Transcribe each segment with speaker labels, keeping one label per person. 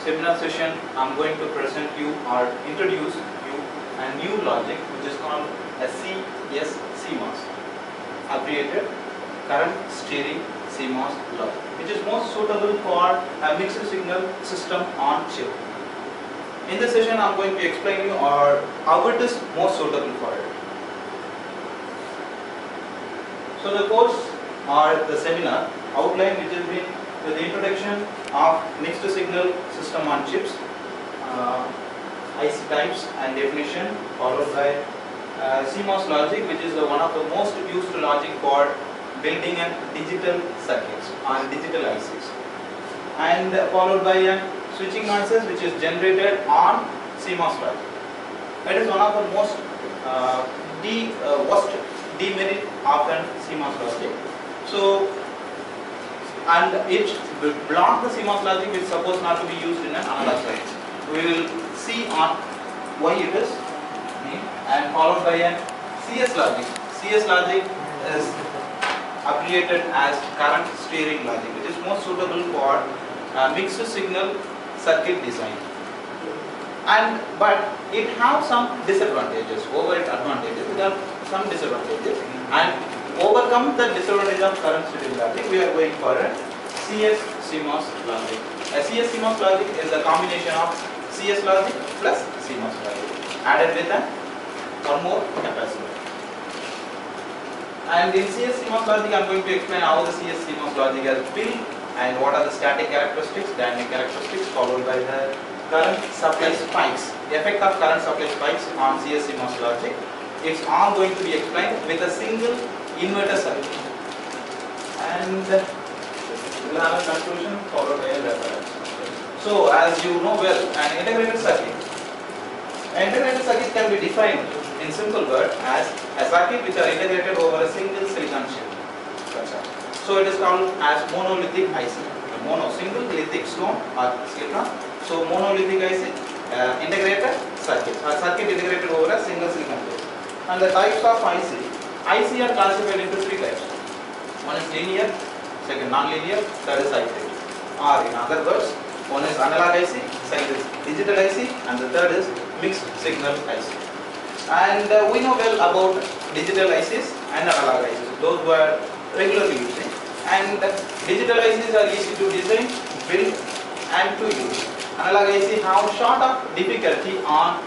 Speaker 1: seminar session, I'm going to present you or introduce you a new logic which is called a CMOS, abbreviated current steering CMOS logic, which is most suitable for a mixed signal system on chip. In this session, I'm going to explain you how it is most suitable for it. So the course or the seminar outline, which has been with the introduction of mixed signal system on chips, IC types and definition, followed by CMOS logic, which is one of the most used logic for building and digital circuits on digital ICs, and followed by switching noises, which is generated on CMOS logic. That is one of the most worst demerit of an CMOS logic. So, and it will block the CMOS logic which is supposed not to be used in an analog circuit. We will see on why it is, and followed by a CS logic. CS logic is abbreviated as current steering logic, which is most suitable for mixed signal circuit design. But it has some disadvantages over its advantages. There are some disadvantages, and overcome the disadvantage of current steering logic, we are going for a CS-CMOS logic. A CS-CMOS logic is a combination of CS logic plus CMOS logic added with one more capacitor. And in CS-CMOS logic, I am going to explain how the CS-CMOS logic is built and what are the static characteristics, dynamic characteristics, followed by the current supply spikes, the effect of current supply spikes on CS-CMOS logic. It's all going to be explained with a single inverter circuit, and we will have a conclusion followed by a reference. So, as you know well, an integrated circuit can be defined in simple words as a circuit which are integrated over a single silicon chip. So, it is called as monolithic IC. Single lithic stone or silicon. So, monolithic IC, integrated circuit, a circuit integrated over a single silicon chip. And the types of IC are classified into three types. One is linear, second non-linear, third is hybrid. Or in other words, one is analog IC, second is digital IC, and the third is mixed signal IC. And we know well about digital ICs and analog ICs, those who are regularly using. And digital ICs are easy to design, build, and to use. Analog IC have short of difficulty on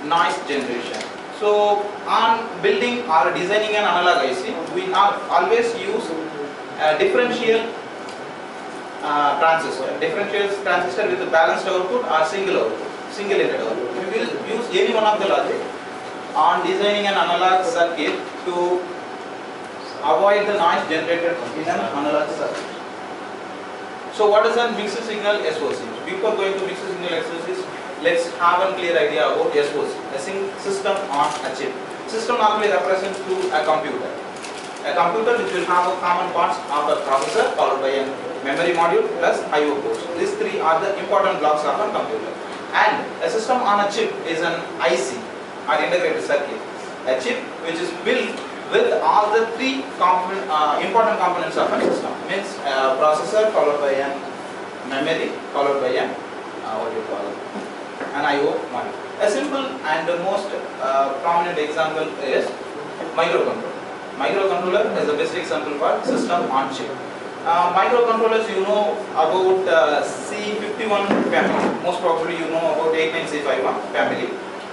Speaker 1: noise generation. So, on building or designing an analog IC, we always use a differential transistor with a balanced output or single-ended output. We will use any one of the logic on designing an analog circuit to avoid the noise generated in an analog circuit. So, what is a mixed signal SOC? Before going to mixed signal SOCs, let's have a clear idea about SOC, a system on a chip. System normally represents to a computer. A computer which will have a common parts of a processor followed by a memory module plus I/O ports. These three are the important blocks of a computer. And a system on a chip is an IC or integrated circuit. A chip which is built with all the three important components of a system. Means processor followed by a memory followed by a an I/O module. A simple and the most prominent example is microcontroller. Microcontroller is the best example for system on chip. Microcontrollers, you know about C51 family. Most probably you know about 89C51 family.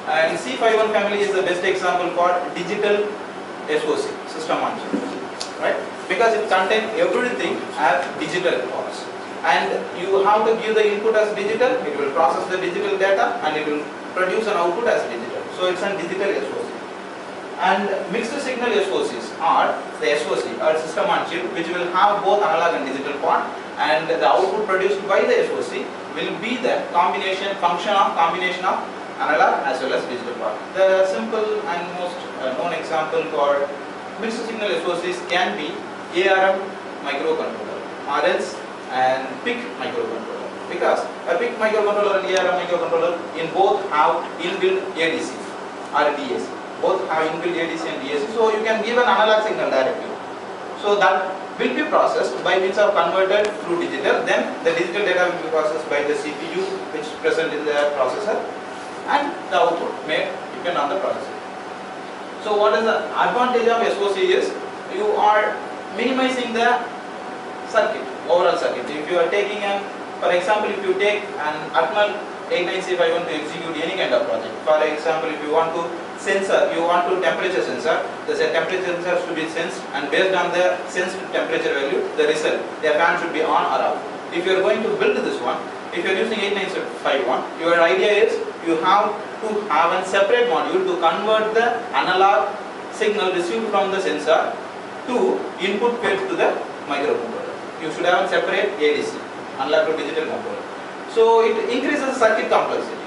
Speaker 1: And C51 family is the best example for digital SOC, system on chip, right? Because it contains everything as digital parts. And you have to give the input as digital, it will process the digital data and it will produce an output as digital. So it's a digital SOC. And mixed signal SOCs are the SOC or system on chip, which will have both analog and digital part, and the output produced by the SOC will be the combination of analog as well as digital part. The simple and most known example for mixed signal SOCs can be ARM microcontroller, RS and PIC microcontroller, because a PIC microcontroller and ARM microcontroller in both have inbuilt ADC or DAC. Both have inbuilt ADC and DAC, so you can give an analog signal directly. So that will be processed by means of converted through digital. Then the digital data will be processed by the CPU, which is present in the processor, and the output may depend on the processor. So what is the advantage of SOC is you are minimizing the circuit, overall circuit. If you are taking an, for example, if you take an Atmel 89651 to execute any kind of project. For example, if you want to sensor, you want to temperature sensor, the temperature sensor should be sensed, and based on the sensed temperature value, the result, the fan should be on or off. If you are going to build this one, if you are using 89651, your idea is you have to have a separate module to convert the analog signal received from the sensor to input fed to the microcontroller. You should have a separate ADC, analog to digital controller. So it increases circuit complexity.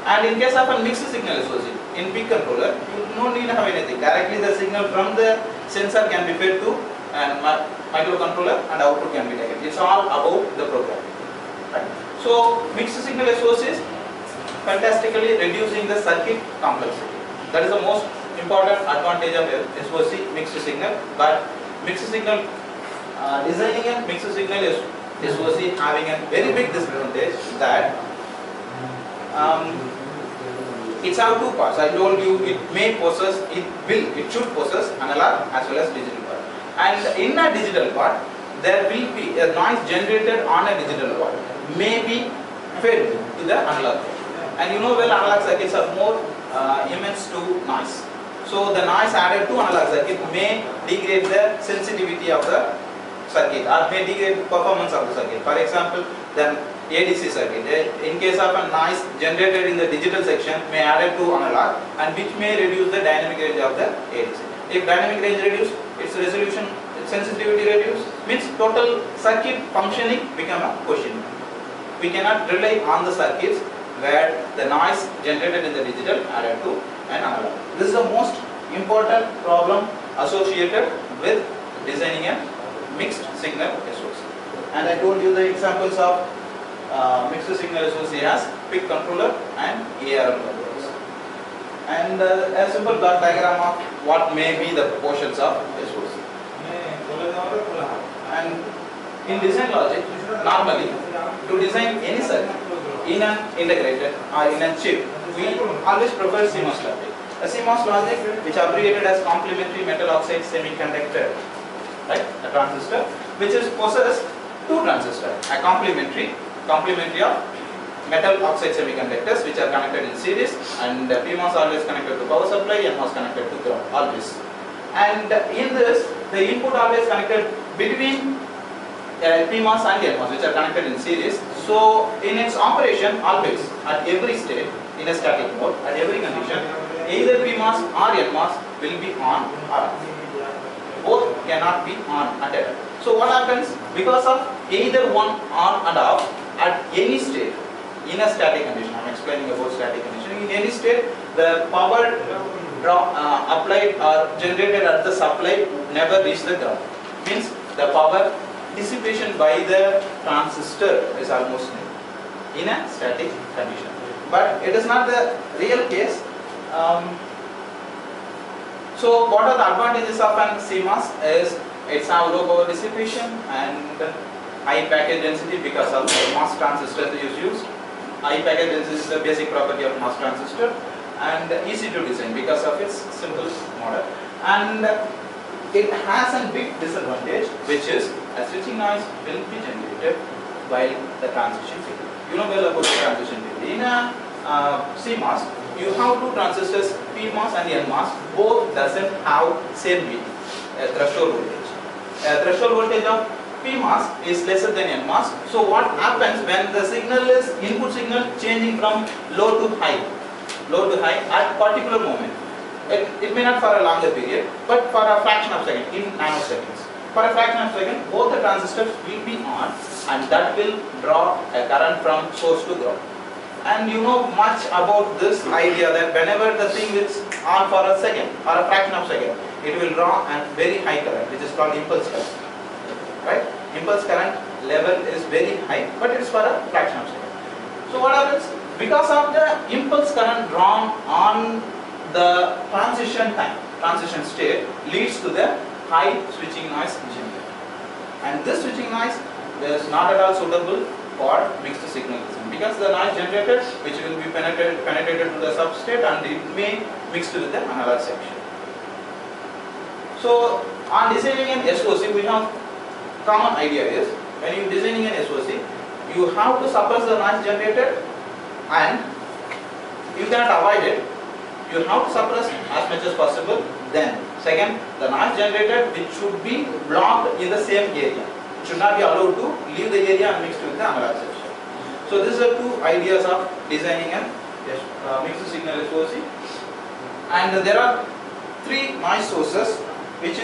Speaker 1: And in case of a mixed signal SOC, in PIC controller, you don't need to have anything. Directly the signal from the sensor can be fed to a microcontroller and output can be taken. It's all about the programming. Right? So mixed signal SOC is fantastically reducing the circuit complexity. That is the most important advantage of SOC mixed signal. But mixed signal designing a mixed signal is SOC having a very big disadvantage that it's have two parts. I told you it may possess, it should possess analog as well as digital part. And in a digital part, there will be a noise generated on a digital part may be fed to the analog. And you know well analog circuits are more immense to noise. So the noise added to analog circuit may degrade the sensitivity of the circuit or may degrade the performance of the circuit. For example, the ADC circuit, in case of a noise generated in the digital section may add it to analog and which may reduce the dynamic range of the ADC. If dynamic range reduced, its resolution, its sensitivity reduced, means total circuit functioning become a question. We cannot rely on the circuits where the noise generated in the digital added to an analog. This is the most important problem associated with designing a mixed signal SOC. And I told you the examples of mixed signal SOC as PIC controller and ARM controllers. And a simple block diagram of what may be the portions of SOC. And in design logic, normally to design any circuit in an integrated or in a chip, we always prefer CMOS logic. A CMOS logic, which abbreviated as complementary metal oxide semiconductor, right? A transistor, which is possessed two transistors, a complementary of metal oxide semiconductors which are connected in series, and PMOS always connected to power supply, NMOS connected to ground, always. And in this, the input always connected between PMOS and NMOS which are connected in series. So in its operation, always at every state in a static mode, at every condition, either PMOS or NMOS will be on or off. Both cannot be on at a time. So what happens? Because of either one on and off at any state in a static condition, I am explaining about static condition, in any state the power applied or generated at the supply never reach the ground. Means the power dissipation by the transistor is almost nil in a static condition. But it is not the real case. So what are the advantages of an CMOS is it's have low power dissipation and high package density because of the MOS transistor is used. High package density is the basic property of MOS transistor, and easy to design because of its simple model. And it has a big disadvantage, which is a switching noise will be generated while the transition period. You know well about the transition period. In a CMOS, you have two transistors, PMOS and NMOS, both doesn't have same VT, threshold voltage. Threshold voltage of PMOS is lesser than NMOS. So what happens when the signal is input signal changing from low to high at particular moment? It may not for a longer period, but for a fraction of a second, in nanoseconds. For a fraction of a second, both the transistors will be on, and that will draw a current from source to ground. And you know much about this idea that whenever the thing is on for a second or a fraction of a second, it will draw a very high current, which is called impulse current. Right? Impulse current level is very high, but it is for a fraction of a second. So what happens? Because of the impulse current drawn on the transition time, transition state leads to the high switching noise generated. And this switching noise is not at all suitable for mixed signal design, because the noise generated which will be penetrated to the substrate and it may mixed with the analog section. So on designing an SOC, we have common idea is when you designing an SOC, you have to suppress the noise generated and you cannot avoid it. You have to suppress as much as possible. Then second, the noise generated which should be blocked in the same area. It should not be allowed to leave the area and mixed with the analog section. So these are two ideas of designing a mixed signal SOC. And there are three noise sources which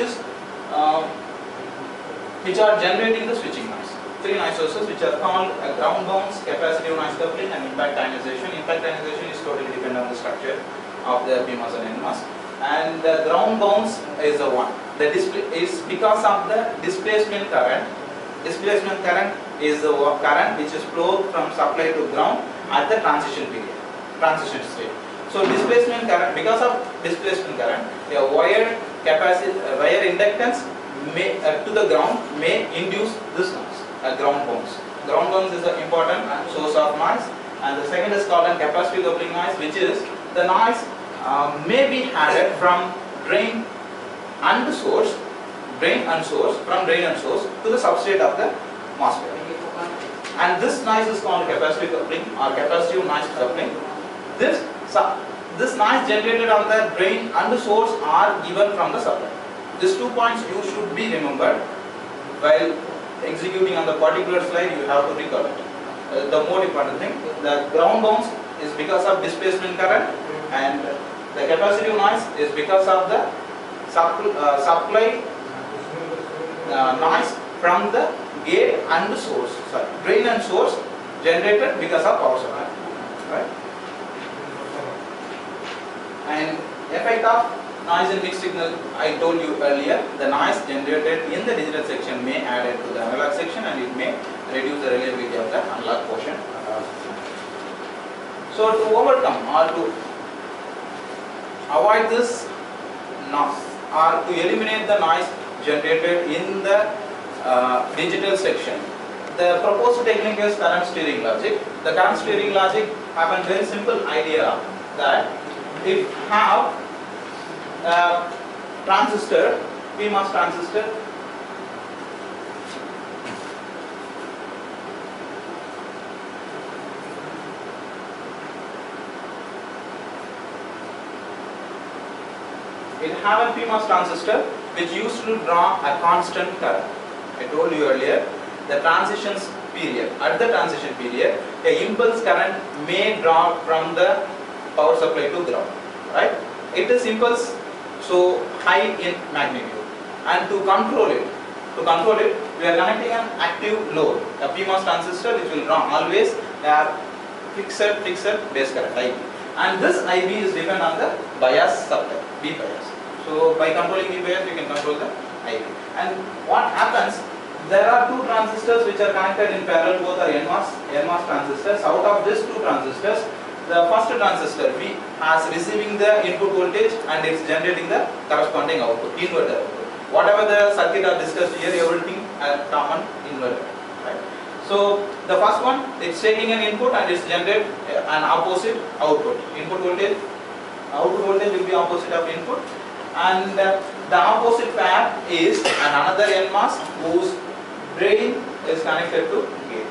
Speaker 1: are generating the switching noise. Three noise sources which are called ground bounds, capacitive noise coupling, and impact ionization. Impact ionization is totally dependent on the structure of the PMOS and NMOS. And the ground bounds is the one. The display is because of the displacement current. Displacement current is the current which is flowed from supply to ground at the transition period, transition state. So displacement current, because of displacement current, a wire inductance may, to the ground may induce this noise, ground bounds. Ground bounds is an important source of noise. And the second is called a capacitive coupling noise, which is the noise may be added from drain and source from drain and source to the substrate of the MOSFET. And this noise is called capacitive coupling or capacitive noise coupling. This noise generated on the drain and source are given from the supply. These 2 points you should be remembered while executing on the particular slide. You have to recall it. The more important thing, the ground bounds is because of displacement current, and the capacitive noise is because of the supply noise from the gate and source, drain and source generated because of power supply, right? And effect of noise in mixed signal, I told you earlier, the noise generated in the digital section may add it to the analog section and it may reduce the reliability of the analog portion. So to overcome or to avoid this noise or to eliminate the noise generated in the digital section, the proposed technique is current steering logic. The current steering logic have a very simple idea that if you have a transistor, PMOS transistor, it have a PMOS transistor which used to draw a constant current. I told you earlier, the transitions period, at the transition period, the impulse current may draw from the power supply to ground, right? It is impulse so high in magnitude, and to control it, we are connecting an active load, a PMOS transistor which will draw always a fixed base current IB, and this IB is dependent on the bias supply, B bias. So by controlling B bias, you can control the IB. And what happens? There are two transistors which are connected in parallel. Both are NMOS transistors. Out of these two transistors, the first transistor V has receiving the input voltage and it's generating the corresponding output, inverter output. Whatever the circuit are discussed here, everything are common inverter, right? So the first one, it's taking an input and it's generate an opposite output. Output voltage will be opposite of input, and the opposite pair is another NMOS whose drain is connected to gate.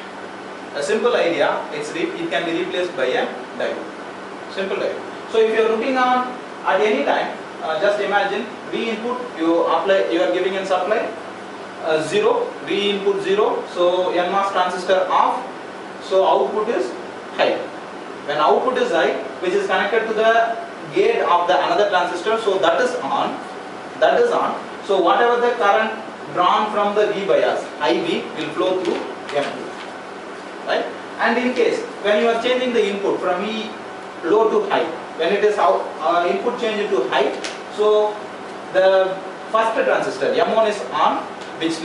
Speaker 1: A simple idea, it can be replaced by a diode. Simple diode. So if you are looking on at any time, just imagine V input, you are giving in supply 0, V input 0, so NMOS transistor off, so output is high. When output is high, which is connected to the gate of the another transistor, so that is on. So whatever the current drawn from the V bias, IB, will flow through M2. Right? And in case when you are changing the input from V low to high, when it is input change to high, so the first transistor M1 is on, which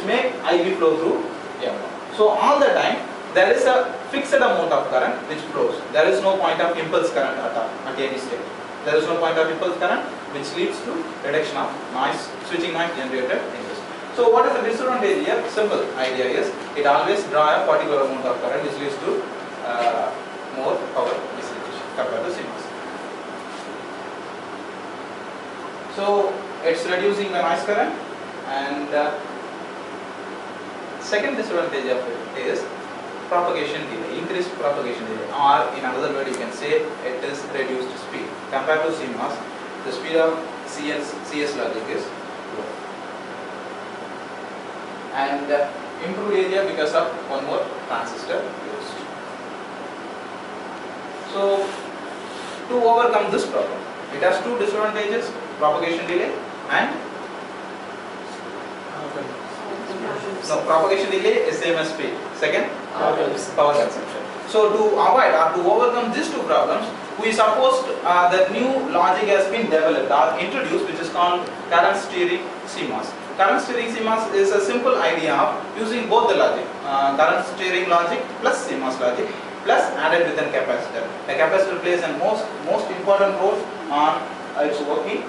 Speaker 1: make IB flow through M1. So all the time there is a fixed amount of current which flows. There is no point of impulse current at any state. There is no point of impulse current which leads to reduction of noise, switching noise generated in this. So what is the disadvantage here? Simple idea is it always draw a particular amount of current which leads to more power dissipation compared to CMOS. So it's reducing the noise current, and second disadvantage of it is propagation delay, increased propagation delay, or in another word you can say it is reduced speed. Compared to CMOS, the speed of CS logic is low. And improved area because of one more transistor used. So to overcome this problem, it has two disadvantages: propagation delay and propagation delay is same as speed. Second, power consumption. So to avoid or to overcome these two problems, we supposed that new logic has been developed or introduced, which is called current steering CMOS. Current steering CMOS is a simple idea of using both the logic, current steering logic plus CMOS logic, plus added with a capacitor. A capacitor plays a most important role on its working.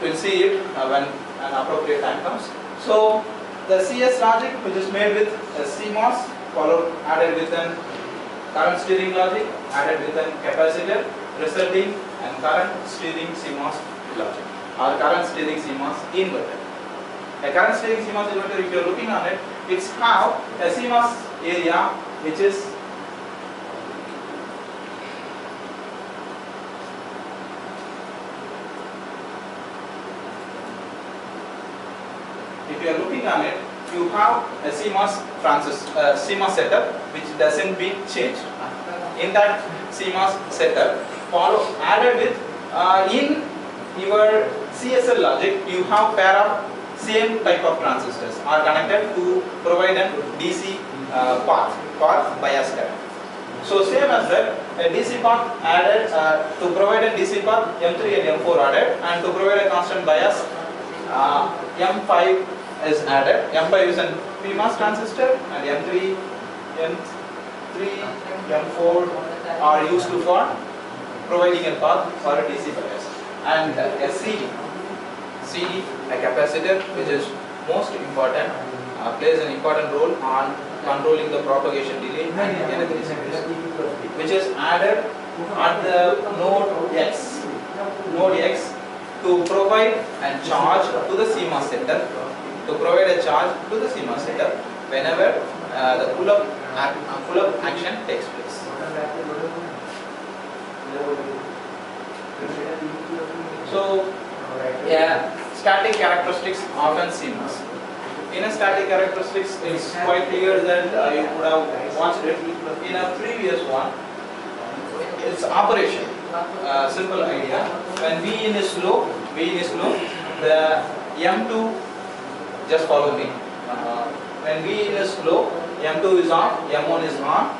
Speaker 1: We'll see it when an appropriate time comes. So the CS logic, which is made with a CMOS, added with a current steering logic, added with a capacitor, resulting in current steering CMOS logic or current steering CMOS inverter. A current steering CMOS inverter, if you are looking on it, it's have a CMOS area which is if you are looking on it, you have a CMOS setup which doesn't be changed. In that CMOS setup, added with in your CSL logic, you have pair of same type of transistors are connected to provide a DC path for bias current. So same as that, a DC path added to provide a DC path, M3 and M4 added, and to provide a constant bias, M5 is added. M5 is a PMOS transistor, and M3, M4 are used for providing a path for a DC bias. And a CD, a capacitor, which is most important, plays an important role on controlling the propagation delay and energy dissipation, which is added at the node X to provide a charge to the CMOS setup, whenever the pull-up action takes place. So, static characteristics often CMOS. In a static characteristics, it's quite clear that you could have watched it in a previous one. It's operation. Simple idea. When Vin is low, the M2, just follow me. When Vin is low, M2 is on, M1 is on.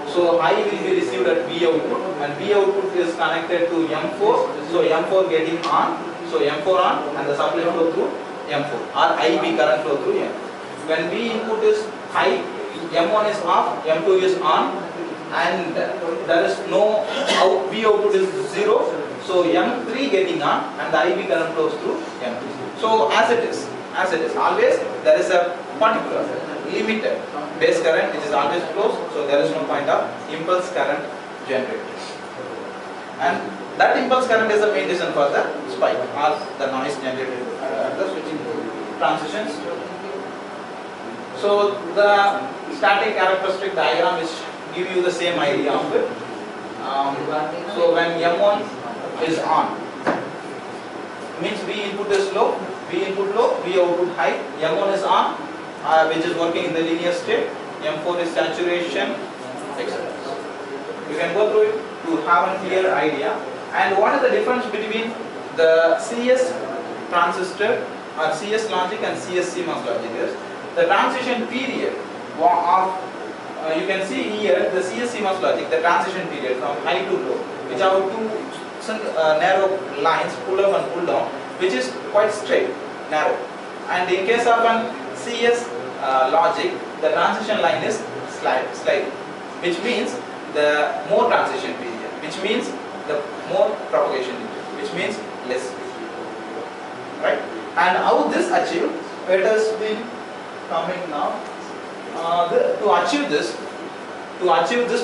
Speaker 1: So I will be received at V output, and V output is connected to M4. So M4 getting on, so M4 on, and the supply flow through M4 or IB current flow through M4. When V input is high, M1 is off, M2 is on, and there is no V output is 0. So M3 getting on, and the IB current flows through M2. So as it is, always there is a particular limited base current which is always closed. So there is no point of impulse current generated, and that impulse current is the main reason for the spike or the noise generated at the switching transitions. So the static characteristic diagram is give you the same idea of it. So when M1 is on, means V input is low, V input low, V output high. M1 is on, which is working in the linear state. M4 is saturation, etc. You can go through it to have a clear idea. And what is the difference between the CS transistor or CS logic and CS CMOS logic is the transition period of you can see here the CS CMOS logic, the transition period from high to low, which are two narrow lines, pull up and pull down, which is quite straight, narrow. And in case of an CS logic, the transition line is sliding, which means the more transition period, which means the more propagation delay, which means less speed, right? And how this achieved? it has been coming now. To achieve this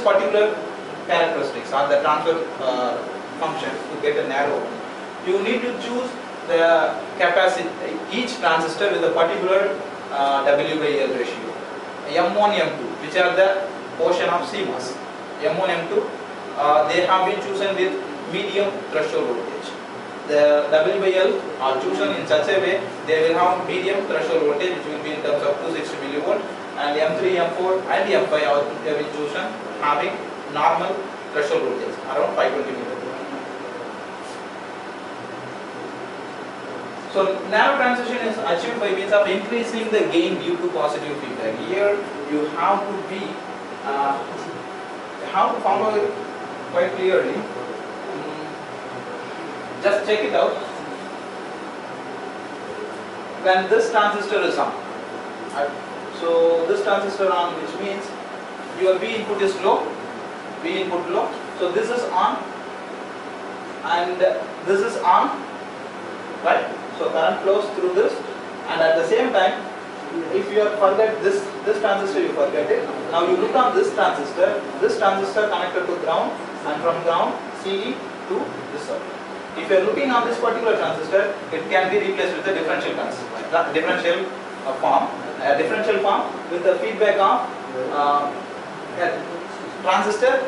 Speaker 1: particular characteristics or the transfer function to get a narrow one, you need to choose the capacity, each transistor with a particular W by L ratio. M1, M2, which are the portion of CMOS. M1, M2, they have been chosen with medium threshold voltage. The W by L are chosen in such a way they will have medium threshold voltage, which will be in terms of 260 millivolt, and M3, M4 and M5 are been chosen having normal threshold voltage around 520 millivolt. So narrow transition is achieved by means of increasing the gain due to positive feedback. Here you have to be have to follow it quite clearly. Just check it out. When this transistor is on, so this transistor on, which means your V input is low, V input low. So this is on, and this is on, right? So current flows through this, and at the same time, if you forget this transistor, you forget it. Now you look on this transistor connected to ground, and from ground CD to this circuit. If you are looking on this particular transistor, it can be replaced with a differential form, with the feedback of a transistor.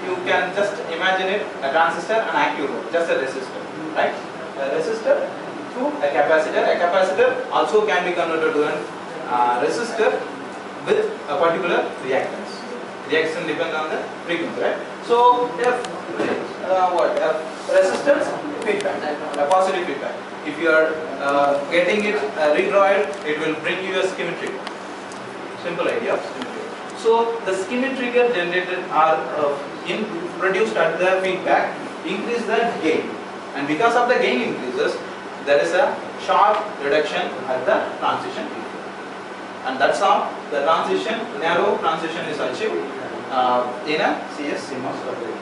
Speaker 1: You can just imagine it a transistor, an active load, just a resistor, right? A resistor to a capacitor. A capacitor also can be converted to a resistor with a particular reactance. Reaction depends on the frequency, right? So resistance feedback, a positive feedback. If you are getting it redrawed, it will bring you a skimming trigger. Simple idea of skimming trigger. So the skimming trigger generated are produced at the feedback increase the gain, and because of the gain increases, there is a sharp reduction at the transition period. And that's how the narrow transition is achieved in a CS CMOS logic.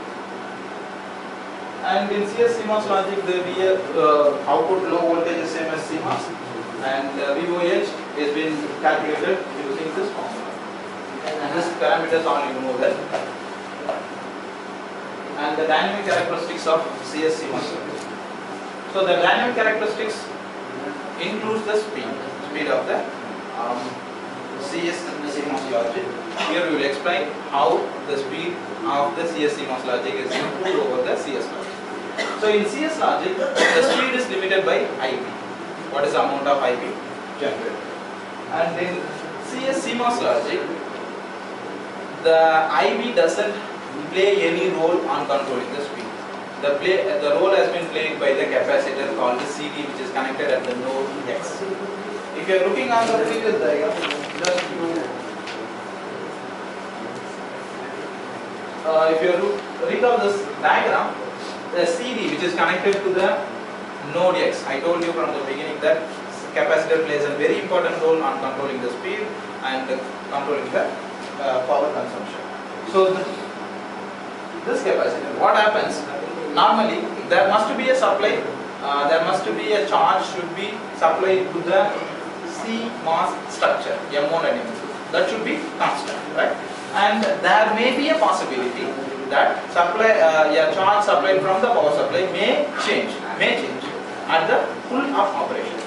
Speaker 1: And in CS CMOS logic, the output low voltage is same as CMOS, and VOH is been calculated using this formula. And this parameters all you know that. And the dynamic characteristics of CS CMOS logic. So the dynamic characteristics includes the speed of the CS CMOS logic. Here we will explain how the speed of the CS CMOS logic is improved over the CS logic. So in CS logic, the speed is limited by IP. What is the amount of IP generated? And in CS CMOS logic, the IP doesn't play any role on controlling the speed. The role has been played by the capacitor called the CD, which is connected at the node X. If you are looking on the previous diagram, just if you recall this diagram, the CD which is connected to the node X. I told you from the beginning that capacitor plays a very important role on controlling the speed and controlling the power consumption. So this capacitor, what happens? Normally, there must be a supply, there must be a charge should be supplied to the CMOS structure, M1 and M2. That should be constant, right? And there may be a possibility that a charge supplied from the power supply may change at the pull-up operation.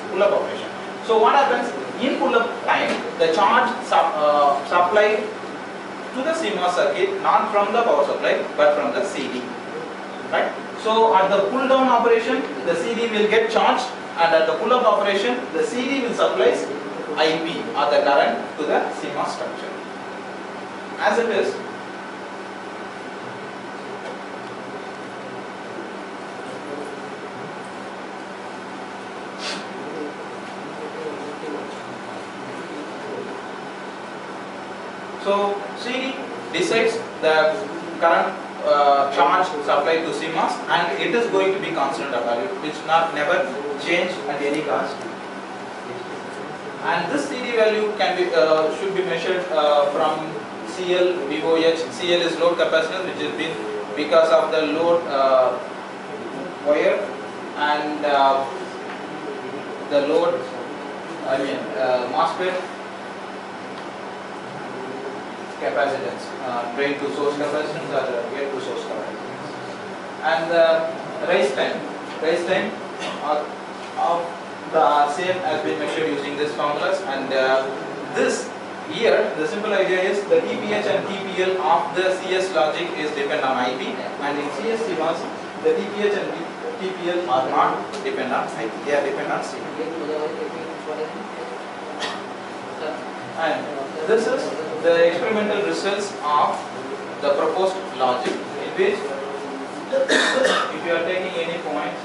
Speaker 1: So what happens in pull-up time? The charge supplied to the CMOS circuit, not from the power supply, but from the CD. Right? So at the pull down operation, the CD will get charged, and at the pull up operation, the CD will supply IP or the current to the CMOS structure. As it is, so CD decides the current charge supplied to CMOS, and it is going to be constant value, which never change at any cost. And this CD value can be should be measured from CL, VOH. CL is load capacitance, which has been because of the load wire and the load MOSFET capacitance, drain to source capacitance or gate to source capacitance. And the rise time of the same has been measured using these formulas, and this here the simple idea is the TPH and TPL of the CS logic is depend on IP, and in CS CMOS the TPH and TPL are not depend on IP, they are depend on C. And this is the experimental results of the proposed logic, in which if you are taking any points,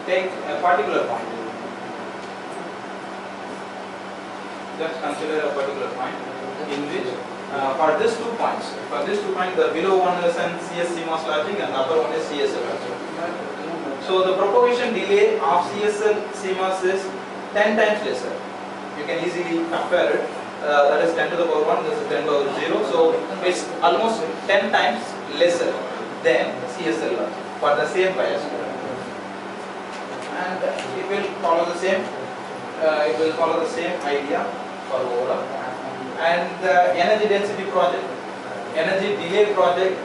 Speaker 1: take a particular point. Just consider a particular point in which for these 2 points, the below one is an CS CMOS logic and the upper one is CSL logic. So the propagation delay of CSL CMOS is 10 times lesser. You can easily compare it. That is 10 to the power 1, this is 10 to the power 0. So it's almost 10 times lesser than CSL logic for the same bias current. And it will follow the same. Idea for overall. And the energy density project, energy delay product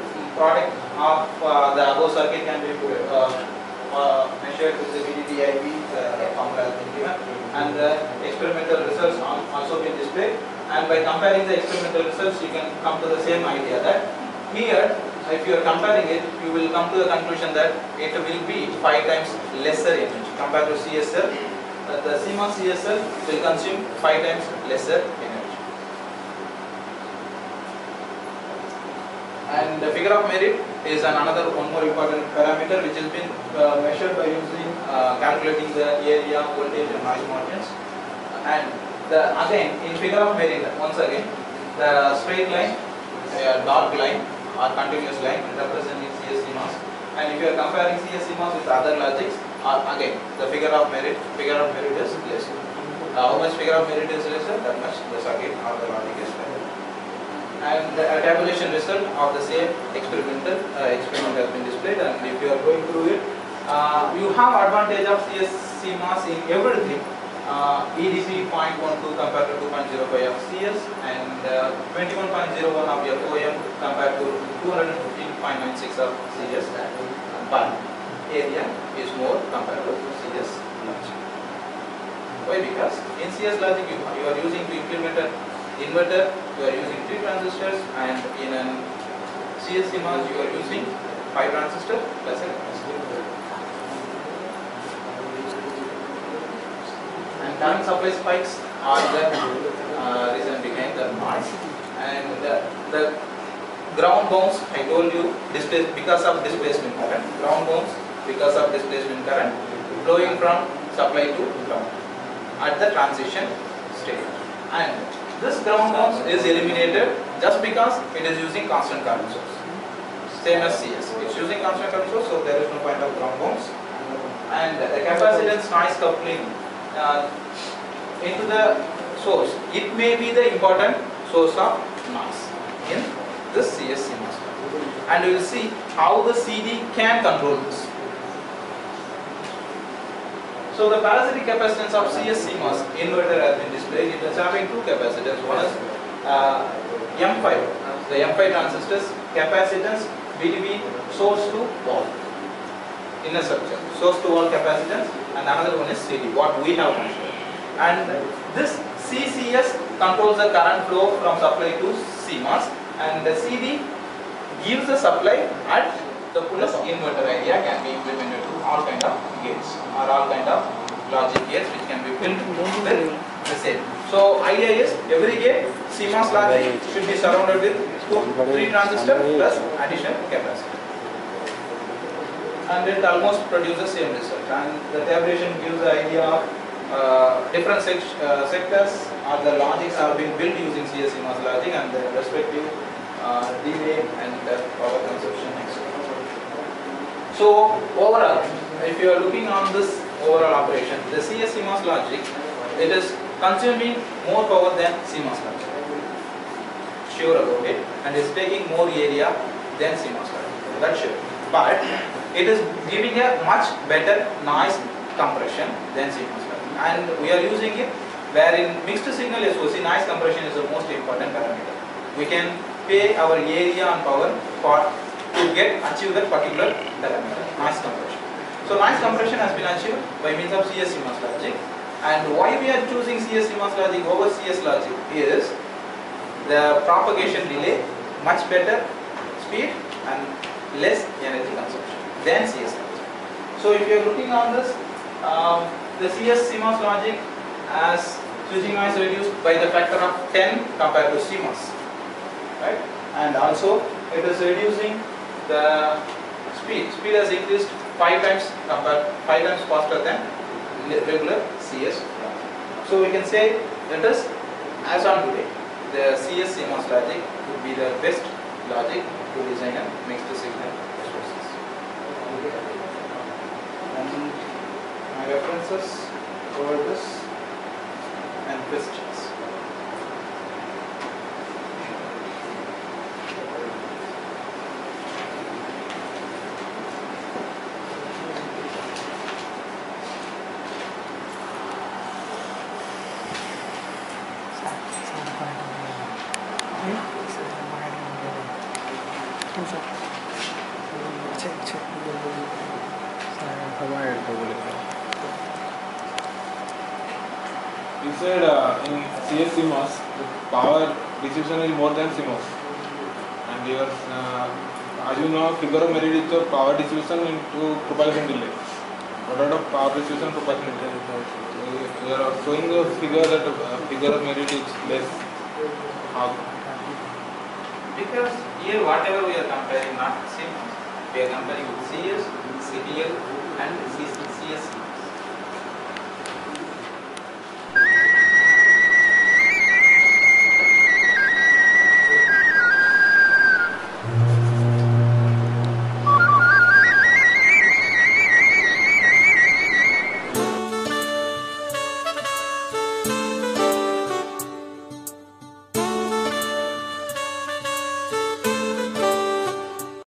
Speaker 1: of the above circuit can be measured with the VDDIP formula has been given, and the experimental results also been displayed. And by comparing the experimental results, you can come to the same idea that here, if you are comparing it, you will come to the conclusion that it will be 5 times lesser energy compared to CSL. The CMOS CSL will consume 5 times lesser energy. And the figure of merit is another one more important parameter which has been measured by using calculating the area, voltage and noise margins. And again in figure of merit, once again the straight line, dark line or continuous line representing CS CMOS. And if you are comparing CS CMOS with other logics, again the figure of merit is lesser. How much figure of merit is lesser, that much the circuit or the logic is lesser. And the tabulation result of the same experiment has been displayed, and if you are going through it, you have advantage of CS CMOS in everything. EDC 0.12 compared to 2.05 of CS, and 21.01 of FOM compared to 215.96 of CS, but area is more compared to CS logic. Why? Because in CS logic you are using to implement an inverter, you are using 3 transistors, and in an CS CMOS you are using 5 transistors plus a capacitor. And current supply spikes are the reason behind the noise, and the ground bounce, I told you, because of displacement current, ground bounce because of displacement current flowing from supply to ground at the transition stage. And this ground bounce is eliminated just because it is using constant current source. Same as CS, it's using constant current source, so there is no point of ground bounce. And the capacitance noise coupling into the source, it may be the important source of noise in this CS CMOS. And we will see how the CD can control this. So the parasitic capacitance of CS CMOS inverter has been displayed. It is having 2 capacitors. One is M5, the M5 transistors capacitance between source to wall, inner structure, source to wall capacitance, and another one is CD, what we have measured. And this CCS controls the current flow from supply to CMOS, and the CD gives the supply at the pull-up inverter idea can be implemented to all kind of gates or all kind of logic gates which can be filled with the same. So idea is every gate CMOS logic should be surrounded with 3 transistors plus additional capacitor, and it almost produces the same result. And the tabulation gives the idea of different sectors or the logics are being built using CS CMOS logic and the respective delay and power consumption, etc. So overall, if you are looking on this overall operation, the CS CMOS logic, it is consuming more power than CMOS logic. Sure about it, and is taking more area than CMOS logic. That's sure. But it is giving a much better noise compression than CMOS logic, and we are using it where in mixed signal SOC noise compression is the most important parameter. We can pay our area and power for to achieve that particular parameter, noise compression. So noise compression has been achieved by means of CS CMOS logic, and why we are choosing CS CMOS logic over CS logic is the propagation delay, much better speed and less energy consumption than CS logic. So if you are looking on this, the CS CMOS logic as switching noise reduced by the factor of 10 compared to CMOS, right? And also it is reducing the speed. Speed has increased 5 times faster than regular CS logic. So we can say that is, as on today, the CS CMOS logic would be the best logic to design a mixed signal SOCs. And my references for this and questions.
Speaker 2: You said in CS CMOS the power distribution is more than CMOS, and your as you know, figure of merit is the power distribution into propagation delay. Product of power distribution propagation delay. You are showing the figure that figure of merit is less. How?
Speaker 1: Because here whatever we are comparing, not CMOS, we are comparing with CS, CTL and CS.